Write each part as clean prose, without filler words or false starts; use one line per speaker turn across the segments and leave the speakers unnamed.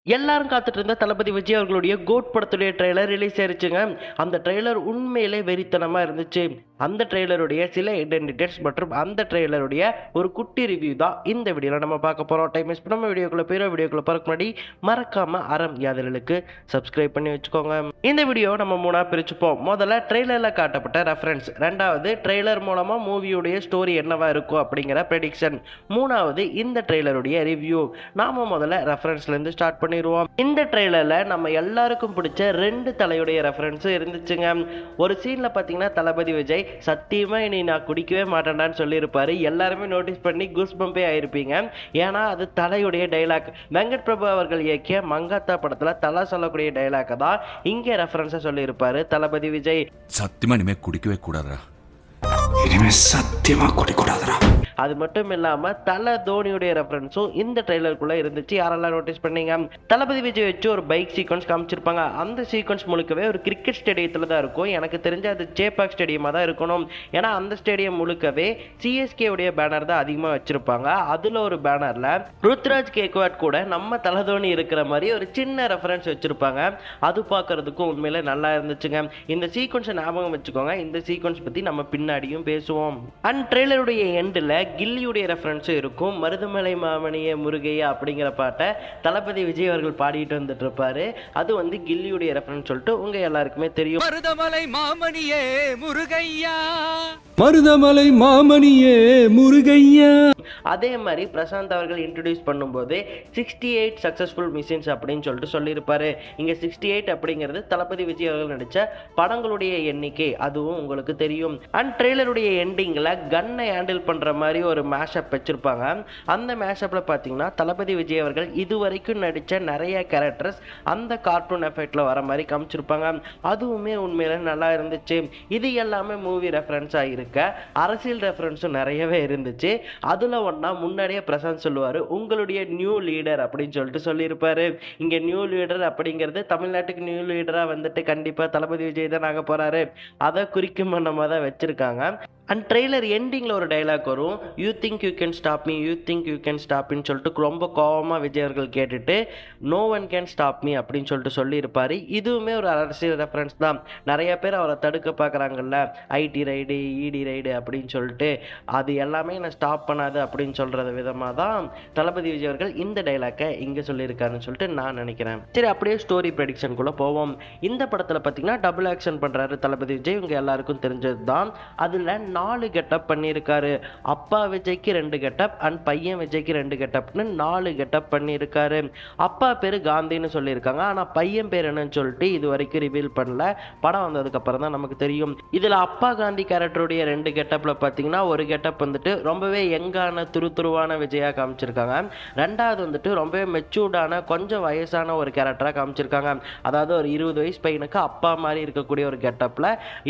எல்லாரும் காத்துட்டு இருந்த தளபதி விஜய் அவர்களுடைய கோட் படத்துடைய ட்ரெய்லர் ரிலீஸ் ஆயிருச்சுங்க. அந்த ட்ரெய்லர் உண்மையிலே வெறித்தனமா இருந்துச்சு. அந்த ட்ரெய்லருடைய சில ஐடென்டிட்டிஸ் மற்றும் அந்த ட்ரெய்லருடைய ஒரு குட்டி ரிவ்யூ தான் இந்த வீடியோல நம்ம பார்க்க போறோம். டைம் வேஸ்ட் பண்ணாம வீடியோக்குள்ள பார்க்க முன்னாடி மறக்காம அறம் யாதலுக்கு சப்ஸ்கிரைப் பண்ணி வச்சுக்கோங்க. இந்த வீடியோ நம்ம மூணா பிரிச்சுப்போம். முதல்ல ட்ரெய்லர்ல காட்டப்பட்ட ரெஃபரன்ஸ், ரெண்டாவது ட்ரெய்லர் மூலமா மூவியுடைய ஸ்டோரி என்னவா இருக்கும் அப்படிங்கிற ப்ரெடிக்ஷன், மூணாவது இந்த ட்ரெய்லருடைய ரிவ்யூ. நாம முதல்ல ரெஃபரன்ஸ்ல இருந்து ஸ்டார்ட் பண்ணிடுவோம். இந்த ட்ரெய்லர்ல நம்ம எல்லாருக்கும் பிடிச்ச ரெண்டு தலையுடைய ரெஃபரன்ஸ் இருந்துச்சுங்க. ஒரு சீன்ல பாத்தீங்கன்னா தளபதி விஜய் சத்தியமா இனி நான் குடிக்கவே மாட்டேன்டான்னு சொல்லியிருப்பாரு. எல்லாருமே நோட்டீஸ் பண்ணி கூஸ் பம்பே ஆயிருப்பீங்க. ஏன்னா அது தலையுடைய டைலாக். வெங்கட் பிரபு அவர்கள் இயக்கிய மங்காத்தா படத்துல தலை சொல்லக்கூடிய டைலாக் தான் இங்க ரெஃபரன்ஸா சொல்லியிருப்பாரு தளபதி விஜய்.
சத்தியமா இனிமே குடிக்கவே கூடாதா,
இனிமே சத்தியமா குடிக்கூடாதுடா.
அது மட்டும் இல்லாம தல தோனியுடைய ரெஃபரன்ஸும் இந்த ட்ரெய்லருக்குள்ள இருந்துச்சு. யாரெல்லாம் நோட்டீஸ் பண்ணீங்க? தளபதி விஜய் வச்சு ஒரு பைக் சீக்வன்ஸ் காமிச்சிருப்பாங்க. அந்த சீக்வன்ஸ் முழுக்கவே ஒரு கிரிக்கெட் ஸ்டேடியத்துல தான் இருக்கும். எனக்கு தெரிஞ்ச அது சேப்பாக் ஸ்டேடியமா தான் இருக்கணும். ஏன்னா அந்த ஸ்டேடியம் முழுக்கவே சிஎஸ்கே உடைய பேனர் தான் அதிகமா வச்சிருப்பாங்க. அதுல ஒரு பேனர்ல ருத்ராஜ் கேக்வாட் கூட நம்ம தல தோனி இருக்கிற மாதிரி ஒரு சின்ன ரெஃபரன்ஸ் வச்சிருப்பாங்க. அது பார்க்கறதுக்கும் உண்மையில நல்லா இருந்துச்சுங்க. இந்த சீக்வன்ஸை ஞாபகம் வச்சுக்கோங்க. இந்த சீக்வன்ஸ் பத்தி நம்ம பின்னாடியும் பேசுவோம். அண்ட் ட்ரெய்லருடைய எண்டில் கில்லியுடைய ரெஃபரன்ஸ் இருக்கும். மருதமலை மாமணியே முருகையா அப்படிங்கிற பாட்டை தளபதி விஜய் அவர்கள் பாடிட்டு வந்துட்டு இருப்பாரு. அது வந்து கில்லியுடைய ரெஃபரன்ஸ் சொல்லிட்டு உங்க எல்லாருக்குமே தெரியும்.
மருதமலை மாமணியே முருகையா,
மருதமலை மாமணியே முருகையா.
அதே மாதிரி பிரசாந்த் அவர்கள் இன்ட்ரடியூஸ் பண்ணும்போது 68 சக்சஸ்ஃபுல் மிஷன்ஸ் அப்படின்னு சொல்லிட்டு சொல்லியிருப்பாரு. இங்க 68 அப்படிங்கிறது தளபதி விஜய் அவர்கள் நடிச்ச படங்களுடைய எண்ணிக்கை, அதுவும் உங்களுக்கு தெரியும். அண்ட் ட்ரெய்லருடைய எண்டிங்ல கன்னை ஹேண்டில் பண்ற மாதிரி ஒரு மேஷப் வச்சிருப்பாங்க. அந்த மேஷப்ல பாத்தீங்கன்னா தளபதி விஜய் அவர்கள் இதுவரைக்கும் நடிச்ச நிறைய கேரக்டர்ஸ் அந்த கார்ட்டூன் எஃபெக்ட்ல வர மாதிரி காமிச்சிருப்பாங்க. அதுவுமே உண்மையில நல்லா இருந்துச்சு. இது எல்லாமே மூவி ரெஃபரன்ஸா இருக்க அரசியல் ரெஃபரன்ஸும் நிறையவே இருந்துச்சு. அதுல ஒன்னா முன்னாடியே பிரசாந்த் சொல்லுவாரு, உங்களுடைய நியூ லீடர் அப்படின்னு சொல்லிட்டு சொல்லியிருப்பாரு. இங்க நியூ லீடர் அப்படிங்கிறது தமிழ்நாட்டுக்கு நியூ லீடரா வந்துட்டு கண்டிப்பா தளபதி விஜய் தான் ஆக போறாரு. அதை குறிக்கும் வண்ணமா தான் வச்சிருக்காங்க. அண்ட் ட்ரெய்லர் எண்டிங்ல ஒரு டைலாக் வரும், you think you can stop me, you think you can ஸ்டாப்னு சொல்லிட்டு ரொம்ப கோபமா விஜய் அவர்கள் கேட்டுட்டு no one can stop me அப்படின்னு சொல்லிட்டு சொல்லியிருப்பாரு. இதுவுமே ஒரு அரசியல் ரெஃபரன்ஸ் தான். நிறைய பேர் அவரை தடுக்க பார்க்குறாங்கல்ல, ஐடி ரைடு இடி ரைடு அப்படின்னு சொல்லிட்டு, அது எல்லாமே நான் ஸ்டாப் பண்ணாது அப்படின்னு சொல்றது விதமாக தான் தளபதி விஜய் அவர்கள் இந்த டைலாக்கை இங்கே சொல்லியிருக்காருன்னு சொல்லிட்டு நான் நினைக்கிறேன். சரி, அப்படியே ஸ்டோரி ப்ரெடிக்ஷனுக்குள்ள போவோம். இந்த படத்தில் பார்த்தீங்கன்னா டபுள் ஆக்ஷன் பண்றாரு தளபதி விஜய். இவங்க எல்லாருக்கும் தெரிஞ்சது தான். அதில் 4 கெட்டப் பண்ணியிருக்காரு. அப்பா விஜய்க்கு 2 கெட்டப் அண்ட் பையன் விஜய்க்கு 2 கெட்டப்னு 4 கெட்டப் பண்ணியிருக்காரு. அப்பா பேரு காந்தின்னு சொல்லியிருக்காங்க. ஆனால் பையன் பேர் என்னன்னு சொல்லிட்டு இது வரைக்கும் ரிவீல் பண்ணல. படம் வந்ததுக்கு அப்புறம் தான் நமக்கு தெரியும். இதில் அப்பா காந்தி கேரக்டருடைய 2 கெட்டப்ல பார்த்தீங்கன்னா ஒரு கெட்டப் வந்துட்டு ரொம்பவே யங்கான துருதுருவான விஜயா காமிச்சிருக்காங்க. ரெண்டாவது வந்துட்டு ரொம்பவே மெச்சூர்டான கொஞ்சம் வயசான ஒரு கேரக்டராக காமிச்சிருக்காங்க. அதாவது ஒரு 20 வயசு பையனுக்கு அப்பா மாதிரி இருக்கக்கூடிய ஒரு கெட்டப்ல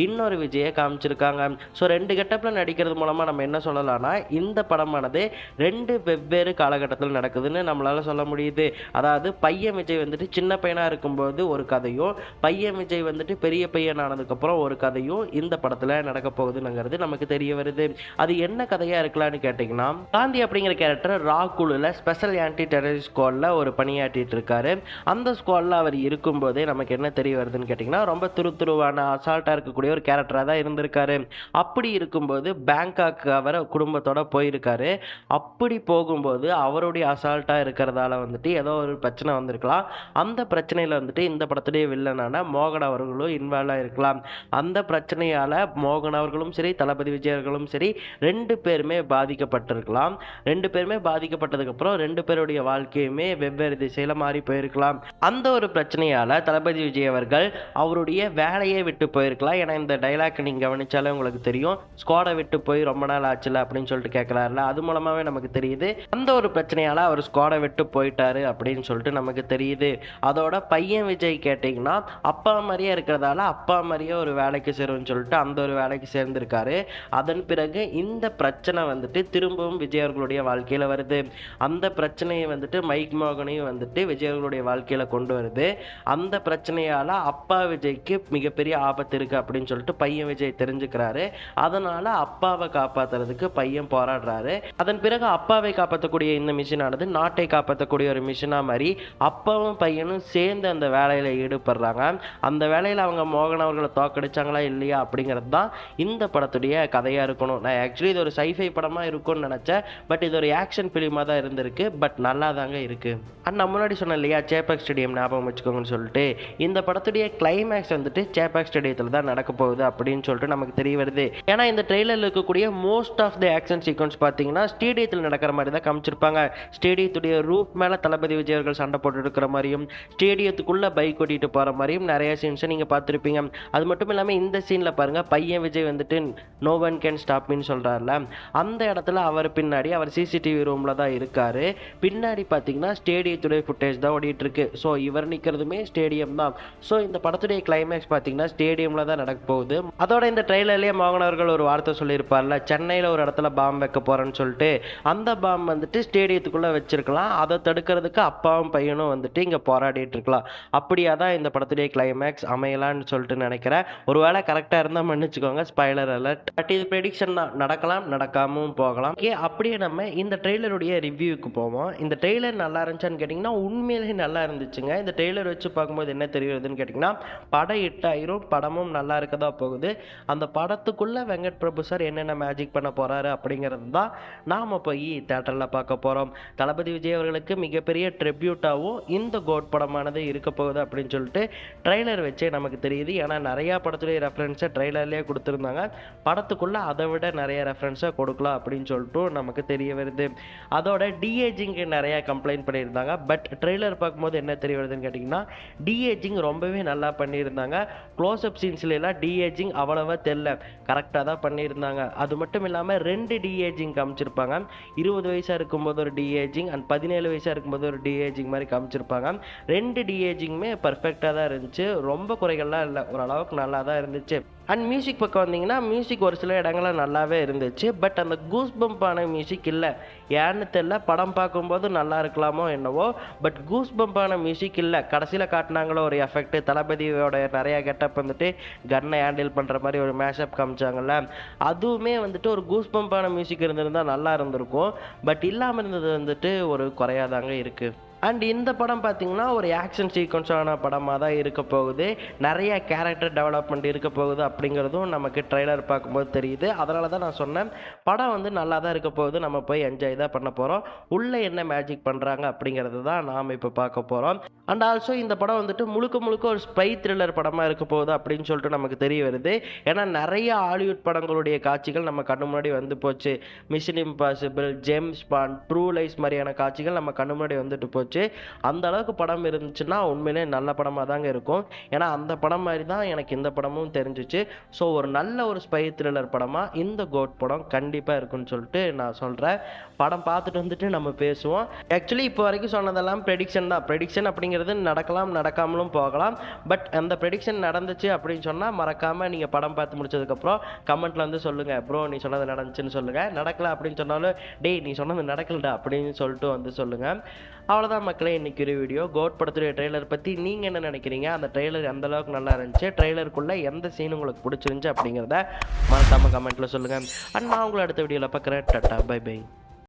இன்னொரு விஜயை காமிச்சிருக்காங்க. ஸோ 2 கெட்டப்ல நடிக்கிறது மூலமா நம்ம என்ன சொல்லலாம்னா, இந்த படமானது 2 வெவ்வேறு காலகட்டத்தில் நடக்குதுன்னு நம்மளால சொல்ல முடியுது. அதாவது பையன் விஜய் வந்துட்டு சின்ன பையனா இருக்கும்போது ஒரு கதையும், பையன் விஜய் வந்துட்டு பெரிய பையன் ஆனதுக்கு அப்புறம் ஒரு கதையும் இந்த படத்துல நடக்க போகுதுங்கிறது நமக்கு தெரிய வருது. அது என்ன கதையா இருக்கலாம்னு கேட்டீங்கன்னா, காந்தி அப்படிங்கிற கேரக்டர் ரா குழுல ஸ்பெஷல் ஆன்டி டெரரிஸ்ட் ஸ்குவாட்ல ஒரு பணியாற்றிட்டு இருக்காரு. அந்த ஸ்குவாட்ல அவர் இருக்கும்போதே நமக்கு என்ன தெரிய வருதுன்னு கேட்டீங்கன்னா, ரொம்ப துருதுருவான அசால்ட்டா இருக்கக்கூடிய ஒரு கேரக்டரா தான் இருந்திருக்காரு. அப்படி இருக்கும்போது பேங்காக் அவர் குடும்பத்தோட போயிருக்காரு. அப்படி போகும்போது அவருடைய அசால்ட்டா இருக்கிறதால வந்துட்டு ஏதோ ஒரு பிரச்சனை வந்திருக்கலாம். அந்த பிரச்சனையில வந்துட்டு இந்த படத்துடைய வில்லனான மோகன் அவர்களும் இன்வால்வ் ஆயிருக்கலாம். அந்த பிரச்சனையால மோகன் அவர்களும் சரி தளபதி விஜய் அவர்களும் சரி 2 பேருமே பாதிக்கப்பட்டிருக்கலாம். 2 பேருமே பாதிக்கப்பட்டதுக்கு அப்புறம் 2 பேருடைய வாழ்க்கையுமே வெவ்வேறு திசையில மாறி போயிருக்கலாம். அந்த ஒரு பிரச்சனையால தளபதி விஜய் அவர்கள் அவருடைய வேலையை விட்டு போயிருக்கலாம். ஏன்னா இந்த டைலாக் நீங்க கவனிச்சாலே உங்களுக்கு தெரியும், ஸ்குவாடை விட்டு போய் ரொம்ப நாள் ஆச்சுல அப்படின்னு சொல்லிட்டு கேட்கறாருல, அது மூலமாவே நமக்கு தெரியுது அந்த ஒரு பிரச்சனையால அவர் ஸ்குவாடை விட்டு போயிட்டாரு அப்படின்னு சொல்லிட்டு நமக்கு தெரியுது. அதோட பையன் விஜய் கேட்டீங்கன்னா, அப்பா மாதிரியே இருக்கிறதால அப்பா மாதிரியே ஒரு வேலைக்கு சேரும்னு சொல்லிட்டு அந்த ஒரு வேலைக்கு சேர்ந்திருக்காரு. அதன் பிறகு இந்த பிரச்சனை வந்துட்டு திரும்பவும் விஜய் அவர்களுடைய வாழ்க்கையில வருது. அந்த பிரச்சனையை வந்துட்டு மைக் மோகனையும் வந்துட்டு விஜய் அவர்களுடைய வாழ்க்கையில கொண்டு வருது. அந்த பிரச்சனையால அப்பா விஜய்க்கு மிகப்பெரிய ஆபத்து இருக்கு அப்படின்னு சொல்லிட்டு பையன் விஜய் தெரிஞ்சுக்கிறாரு. அதன் அதனால அப்பாவை காப்பாத்துறதுக்கு பையன் போராடுறாரு. அதன் பிறகு அப்பாவை காப்பாற்றக்கூடிய இந்த மிஷினானது நாட்டை காப்பாற்றக்கூடிய ஒரு மிஷினா மாதிரி அப்பாவும் பையனும் சேர்ந்து அந்த வேலையில ஈடுபடுறாங்க. அந்த வேலையில அவங்க மோகன் அவர்களை தோக்கடிச்சாங்களா இல்லையா அப்படிங்கிறது தான் இந்த படத்துடைய கதையா இருக்கணும். நான் ஆக்சுவலி இது ஒரு சைஃபை படமா இருக்கும்னு நினைச்சேன். பட் இது ஒரு ஆக்ஷன் பிலிமா தான் இருந்திருக்கு. பட் நல்லா தாங்க இருக்கு. அண்ட் நான் முன்னாடி சொன்னேன் இல்லையா சேப்பாக் ஸ்டேடியம் ஞாபகம் வச்சுக்கோங்கன்னு சொல்லிட்டு, இந்த படத்துடைய கிளைமேக்ஸ் வந்துட்டு சேப்பாக் ஸ்டேடியத்தில் தான் நடக்க போகுது அப்படின்னு சொல்லிட்டு நமக்கு தெரிய வருது. ஏன்னா இந்த ட்ரெய்லரில் இருக்கக்கூடிய most of the action sequence பார்த்தீங்கன்னா ஸ்டேடியத்தில் நடக்கிற மாதிரி தான் காமிச்சிருப்பாங்க. ஸ்டேடியத்துடைய ரூப் மேலே தளபதி விஜய் அவர்கள் சண்டை போட்டு இருக்கிற மாதிரியும் ஸ்டேடியத்துக்குள்ள பைக் ஓட்டிட்டு போகிற மாதிரியும் நிறைய சீன்ஸை நீங்கள் பார்த்துருப்பீங்க. அது மட்டும் இல்லாமல் இந்த சீனில் பாருங்க பையன் விஜய் வந்துட்டு நோ ஒன் கேன் ஸ்டாப் மீன்னு சொல்கிறாருல, அந்த இடத்துல அவர் பின்னாடி அவர் சிசிடிவி ரூமில் தான் இருக்காரு. பின்னாடி பார்த்தீங்கன்னா ஸ்டேடியத்துடைய ஃபுட்டேஜ் தான் ஓடிட்டு இருக்கு. ஸோ இவர் நிற்கிறதுமே ஸ்டேடியம் தான். ஸோ இந்த படத்துடைய கிளைமேக்ஸ் பார்த்தீங்கன்னா ஸ்டேடியமில் தான் நடக்க போகுது. அதோட இந்த ட்ரெய்லர்லேயே மோகன் அவர்கள் ஒரு வார்த்தை சொல்லியிருப்பார்ல, சென்னையில் ஒரு இடத்துல பாம்பு வைக்க போகிறேன்னு சொல்லிட்டு, அந்த பாம்பு வந்துட்டு ஸ்டேடியத்துக்குள்ளே வச்சிருக்கலாம். அதை தடுக்கிறதுக்கு அப்பாவும் பையனும் வந்துட்டு இங்கே போராடிட்டு இருக்கலாம். அப்படியா தான் இந்த படத்துடைய கிளைமேக்ஸ் அமையலான்னு சொல்லிட்டு நினைக்கிறேன். ஒருவேளை கரெக்டாக இருந்தால் மன்னிச்சுக்கோங்க, ஸ்பாய்லர் அலர்ட். பட் இது ப்ரெடிக்ஷன் தான், நடக்கலாம் நடக்காமவும் போகலாம். அப்படியே நம்ம இந்த ட்ரெய்லருடைய ரிவ்யூக்கு போவோம். இந்த ட்ரெய்லர் நல்லா இருந்துச்சான்னு கேட்டிங்கன்னா உண்மையிலேயே நல்லா இருந்துச்சுங்க. இந்த ட்ரெய்லர் வச்சு பார்க்கும்போது என்ன தெரியுதுன்னு கேட்டிங்கன்னா, படம் ஹிட் ஆயிரும், படமும் நல்லா இருக்கதா போகுது. அந்த படத்துக்குள்ளே வெங்கட் பிரபு சார் என்னென்ன மேஜிக் பண்ண போகிறாரு அப்படிங்கிறது தான் நாம் போய் தேட்டரில் பார்க்க போகிறோம். தளபதி விஜய் அவர்களுக்கு மிகப்பெரிய ட்ரிபியூட்டாகவும் இந்த கோட் படமானது இருக்க போகுது அப்படின்னு சொல்லிட்டு ட்ரெய்லர் வச்சே நமக்கு தெரியுது. ஏன்னா நிறையா படத்துடைய ரெஃபரன்ஸை ட்ரெய்லர்லேயே கொடுத்துருந்தாங்க. படத்துக்குள்ளே அதை விட நிறைய ரெஃபரன்ஸை கொடுக்கலாம் அப்படின்னு சொல்லிட்டு நமக்கு தெரிய வருது. அதோட டிஏஜிங்கு நிறையா கம்ப்ளைண்ட் பண்ணியிருந்தாங்க. பட் ட்ரெய்லர் பார்க்கும்போது என்ன தெரிய வருதுன்னு கேட்டிங்கன்னா, டிஏஜிங் ரொம்பவே நல்லா பண்ணியிருந்தாங்க. க்ளோஸ்அப் சீன்ஸ்லாம் டிஏஜிங் அவ்வளவா தெரியல, கரெக்டாக தான் பண்ணியிருந்தாங்க. அது மட்டும் இல்லாமல் 2 டிஏஜிங் காமிச்சிருப்பாங்க. 20 வயசாக இருக்கும்போது ஒரு டிஏஜிங் அண்ட் 17 வயசாக இருக்கும்போது ஒரு டிஏஜிங் மாதிரி காமிச்சிருப்பாங்க. 2 டிஏஜிங்குமே பர்ஃபெக்டாக தான் இருந்துச்சு. ரொம்ப குறைகள்லாம் இல்லை, ஓரளவுக்கு நல்லா தான் இருந்துச்சு. அண்ட் மியூசிக் பக்கம் வந்தீங்கன்னா மியூசிக் ஒரு சில இடங்கள்லாம் நல்லாவே இருந்துச்சு. பட் அந்த கூஸ் பம்பான மியூசிக் இல்லை, ஏன்னு தெரியல. படம் பார்க்கும்போது நல்லா இருக்கலாமோ என்னவோ, பட் கூஸ் பம்பான மியூசிக் இல்லை. கடைசியில் காட்டினாங்களோ ஒரு எஃபெக்ட், தளபதியோட நிறையா கெட்டப் வந்துட்டு கன்னை ஹேண்டில் பண்ணுற மாதிரி ஒரு மேஷப் காமிச்சாங்கல்ல, அதுவுமே வந்துட்டு ஒரு கூஸ் பம்பான மியூசிக் இருந்திருந்தால் நல்லா இருந்திருக்கும். பட் இல்லாமல் இருந்தது வந்துட்டு ஒரு குறையாதாங்க இருக்குது. அண்ட் இந்த படம் பார்த்திங்கன்னா ஒரு ஆக்ஷன் சீக்வன்ஸான படமாக தான் இருக்க போகுது. நிறைய கேரக்டர் டெவலப்மெண்ட் இருக்க போகுது அப்படிங்கிறதும் நமக்கு ட்ரெய்லர் பார்க்கும்போது தெரியுது. அதனால தான் நான் சொன்னேன், படம் வந்து நல்லா தான் இருக்க போகுது, நம்ம போய் என்ஜாய் தான் பண்ண போகிறோம். உள்ளே என்ன மேஜிக் பண்ணுறாங்க அப்படிங்கிறது தான் நாம் இப்போ பார்க்க போகிறோம். அண்ட் ஆல்சோ இந்த படம் வந்துட்டு முழுக்க முழுக்க ஒரு ஸ்பை த்ரில்லர் படமாக இருக்க போகுது அப்படின்னு சொல்லிட்டு நமக்கு தெரிய வருது. ஏன்னா நிறைய ஹாலிவுட் படங்களுடைய காட்சிகள் நம்ம கண்ணு முன்னாடி வந்து போச்சு. Mission impossible, James bond, true lies மாதிரியான காட்சிகள் நம்ம கண்ணு முன்னாடி வந்துட்டு போச்சு. அந்த அளவுக்கு படம் இருந்துச்சுன்னா உண்மையிலே நல்ல படமாக தாங்க இருக்கும். ஏன்னா அந்த படம் மாதிரி தான் எனக்கு இந்த படமும் தெரிஞ்சிச்சு. ஸோ ஒரு நல்ல ஒரு ஸ்பை த்ரில்லர் படமாக இந்த கோட் படம் கண்டிப்பாக இருக்குன்னு சொல்லிட்டு நான் சொல்கிறேன். படம் பார்த்துட்டு வந்துட்டு நம்ம பேசுவோம். ஆக்சுவலி இப்போ வரைக்கும் சொன்னதெல்லாம் ப்ரெடிக்ஷன் தான். ப்ரெடிக்ஷன் அப்படிங்கிறது நடக்கலாம் நடக்காமலும் போகலாம். பட் அந்த ப்ரெடிக்ஷன் நடந்துச்சு அப்படின்னு சொன்னால் மறக்காமல் நீங்கள் படம் பார்த்து முடிச்சதுக்கப்புறம் கமெண்ட்டில் வந்து சொல்லுங்கள், ப்ரோ நீ சொன்னது நடந்துச்சுன்னு சொல்லுங்கள். நடக்கலை அப்படின்னு சொன்னாலும் டேய் நீ சொன்னது நடக்கலடா அப்படின்னு சொல்லிட்டு வந்து சொல்லுங்கள். அவ்வளோதான் மக்களே, இன்றைக்கி ஒரு வீடியோ. கோட் படத்துடைய ட்ரெய்லர் பற்றி நீங்கள் என்ன நினைக்கிறீங்க? அந்த ட்ரெய்லர் எந்த அளவுக்கு நல்லா இருந்துச்சு, ட்ரெய்லருக்குள்ளே எந்த சீன் உங்களுக்கு பிடிச்சிருந்துச்சு அப்படிங்கிறத மறக்காமல் கமெண்ட்டில் சொல்லுங்கள். அண்ட் நான் உங்களை அடுத்த வீடியோவில் பார்க்குறேன். Tata bye by.